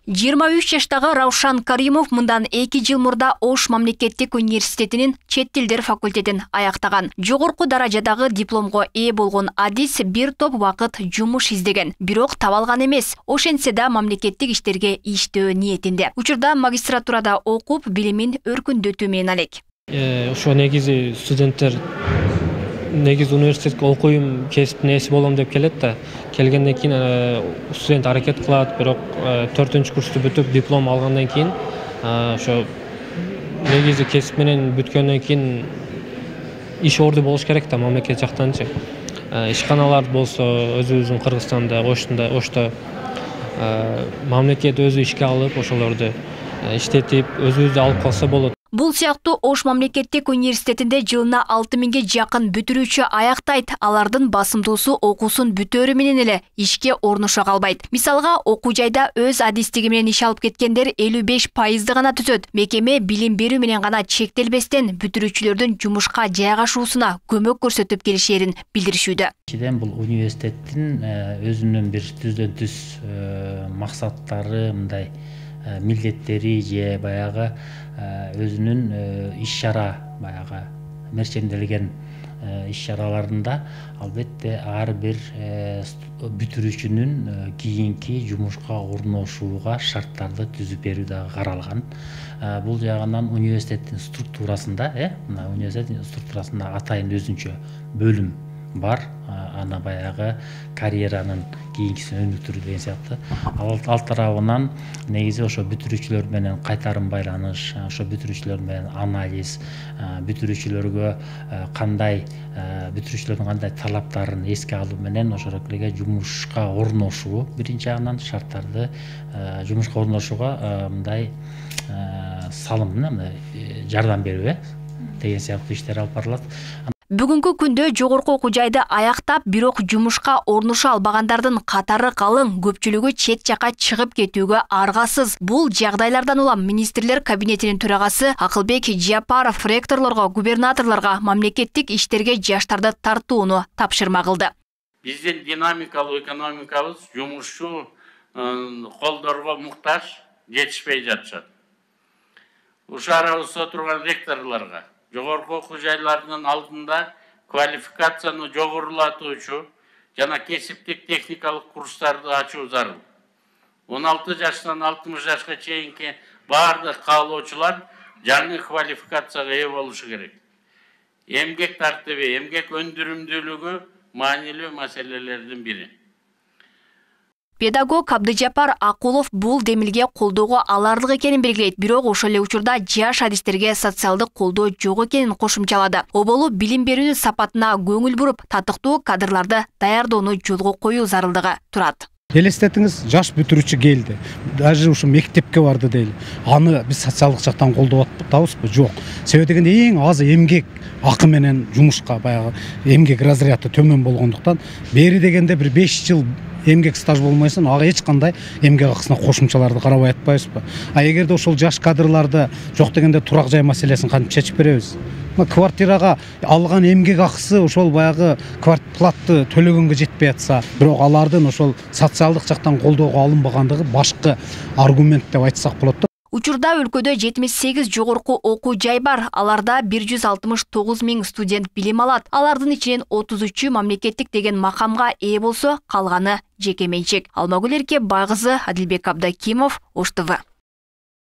23 жаштагы Раушан Каримов мындан 2 жыл мурда Ош мамлекеттик университетинин чет тилдер факультетин аяктаган. Жогорку даражадагы дипломго ээ болгон Адис бир топ вакыт жумуш издеген, бирок таба алган эмес. Ошентсе да мамлекеттик иштерге иштөө ниетинде. Учурда магистратурада окуп, билимин өркүндөтүү менен алек. Ошо негизи студенттер университетке окуйм, кесиптин ээси болом деп келет да. Келгенден кийин студент аракет кылат, бирок 4-курсту бүтүп диплом алгандан кийин ошо негизи кесип менен бүткөндөн кийин иш орду болуш керек да мамлекет жактанчы. Ишканалар болсо өзүбүздүн Кыргызстанда, Ошто мамлекет өзү ишке алып, ошолорду иштетип, өзүбүздү алып калса болот. Бул сыяктуу Ош мамлекеттик университетинде жылына 6000ге жакын бүтүрүүчү аяктайт. Алардын басымдуусу окуусун бүтөөрү менен эле ишке орношо калбайт. Мисалга, окуу жайда өз адистиги менен иш алып кеткендер 55% гана түзөт. Мекеме билим берүү менен гана чектелбестен бүтүрүүчүлөрдүн жумушка жайгашуусуна көмөк көрсөтүп келишерин билдиришүүдө. Бул университеттин өзүнүн бир түздөн түз максаттары, мындай милдеттери же баягы өзүнүн иш-чара баягы мерченделген иш-чараларында албетте ар бир бүтүрүүчүнүн кийинки жумушка орношууга шарттарды түзүп берүү дагы каралган. Бул жагынан университеттин структурасында, университеттин структурасында атайын өзүнчө бөлүм бар. Ана баягы карьеранын кийинкисин өнүктүрүү деген сыяктуу. Ал тарабынан негизи ошо бүтүрүүчүлөр менен кайтарым байланыш, ошо бүтүрүүчүлөр менен анализ, бүтүрүүчүлөргө бүтүрүүчүлөрдүн кандай талаптарын эске алуу менен ошолорго жумушка орношуу, биринчи жагынан шарттарды жумушка орношууга мындай салым менен жардам берүү деген сыяктуу иштер алып барылат. Бүгүнкү күндө жогорку окуу жайды аяктап, бирок жумушка орношо албагандардын катары калың, көпчүлүгү чет жакка чыгып кетүүгө аргасыз. Бул жагдайлардан улам министрлер кабинетинин төрагасы Акылбек Жапаров ректорлорго, губернаторлорго мамлекеттик иштерге жаштарды тартууну тапшырма кылды. Биздин динамикалуу экономикабыз жумушчу колдорго муктаж, жетишпей жатышат. Ушул арабызда турган ректорлорго, жогорку окуу жайларынын алдында квалификацияны жогорулатуучу жана кесиптик техникалык курстарды ачуу зарыл. 16 жаштан 60 жашка чейинки баардык каалоочулар жаңы квалификацияга ээ болушу керек. Эмгек тартиби, эмгек өндүрүмдүүлүгү маанилүү маселелердин бири. Педагог Абдыжапар Акулов бул демилге колдоого аларлык экенин белгилейт, бирок ошол эле учурда жаш адистерге социалдык колдоо жок экенин кошумчалады. Оболу билим берүүнүн сапатына көңүл буруп, татыктуу кадрларды даярдоону жолго коюу зарылдыгы турат. Элестетиңиз, жаш бүтүрүүчү келди. Даже ушу мектепке барды дейли. Аны биз социалдык жактан колдоп атпайбызбы? Жок. Себеби дегенде эң аз эмгек акы менен жумушка баягы эмгек разряды төмөн болгондуктан, бери дегенде бир 5 жыл эмгек стаж болмайсың, ага эч кандай эмгек акысына кошумчаларды карабай атпайбызбы? Эгерде ошол жаш кадрларды жок дегенде турак жай маселесин кантип чечип беребиз? Квартирага алган эмгек акысы ошол баягы квартплатты төлөгөнгө жетпей атса, бирок алардын ошол социалдык жактан колдоого алынбагандыгы башкы аргумент деп айтсак болот да. Учурда өлкөдө 78 жогорку окуу жай бар. Аларда 169 000 студент билим алат. Алардын ичинен 33-ü мамлекеттик деген макамга ээ болсо, калганы жеке менчик. Алмагүл Эрке Байгызы, Адилбек Абдакимов, Ош ТВ.